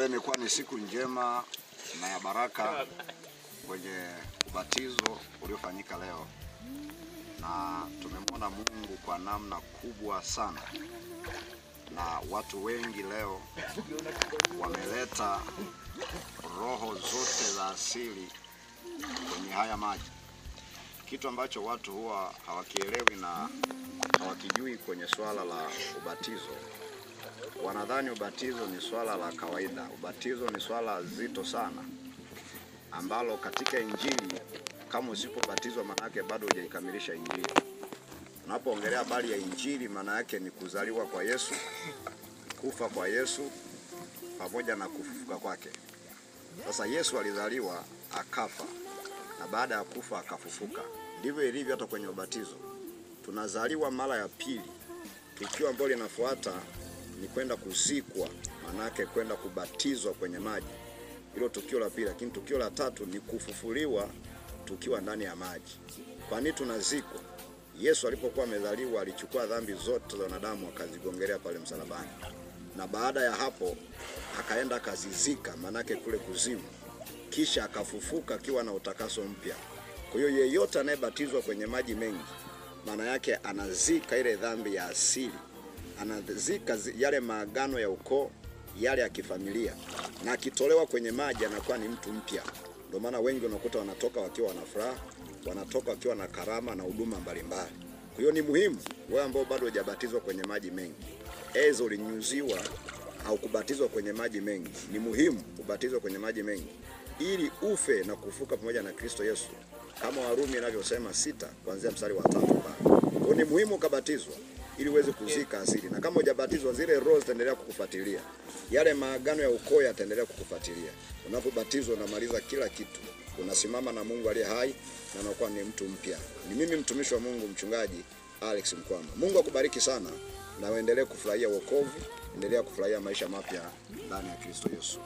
imekuwa ni siku njema na ya baraka kwenye ubatizo uliofanyika leo, na tumemwona Mungu kwa namna kubwa sana, na watu wengi leo wameleta roho zote za asili kwenye haya maji, kitu ambacho watu huwa hawakielewi na hawakijui kwenye swala la ubatizo. Wanadhani ubatizo ni swala la kawaida. Ubatizo ni swala zito sana, ambalo katika Injili kama usipobatizwa maana yake bado hujaikamilisha Injili. Unapoongelea habari ya Injili maana yake ni kuzaliwa kwa Yesu, kufa kwa Yesu pamoja na kufufuka kwake. Sasa Yesu alizaliwa, akafa, na baada ya kufa akafufuka. Ndivyo ilivyo hata kwenye ubatizo. Tunazaliwa mara ya pili. Tukio ambalo linafuata ni kwenda kuzikwa, maana yake kwenda kubatizwa kwenye maji. Hilo tukio la pili, lakini tukio la tatu ni kufufuliwa tukiwa ndani ya maji. Kwa nini tunazikwa? Yesu alipokuwa amezaliwa alichukua dhambi zote za wanadamu akazigongelea pale msalabani. Na baada ya hapo akaenda akazizika, maana yake kule kuzimu. Kisha akafufuka akiwa na utakaso mpya. Kwa hiyo yeyote anayebatizwa kwenye maji mengi, maana yake anazika ile dhambi ya asili. Anazika yale maagano ya ukoo, yale ya kifamilia, na akitolewa kwenye maji anakuwa ni mtu mpya. Ndio maana wengi unakuta wanatoka wakiwa na furaha, wanatoka wakiwa na karama na huduma mbalimbali. Kwa hiyo ni muhimu wewe ambao bado hujabatizwa kwenye maji mengi, ezo ulinyuziwa au kubatizwa kwenye maji mengi, ni muhimu kubatizwa kwenye maji mengi ili ufe na kufuka pamoja na Kristo Yesu, kama Warumi inavyosema 6 kuanzia mstari wa 3 pale. Kwa hiyo ni muhimu kubatizwa ili uweze kuzika asili, na kama hujabatizwa zile roho zitaendelea kukufuatilia, yale maagano ya ukoo yataendelea kukufuatilia. Unapobatizwa unamaliza kila kitu, unasimama na Mungu aliye hai na unakuwa ni mtu mpya. Ni mimi mtumishi wa Mungu, mchungaji Alex Mkwama. Mungu akubariki sana, na uendelee kufurahia wokovu, endelea kufurahia maisha mapya ndani ya Kristo Yesu.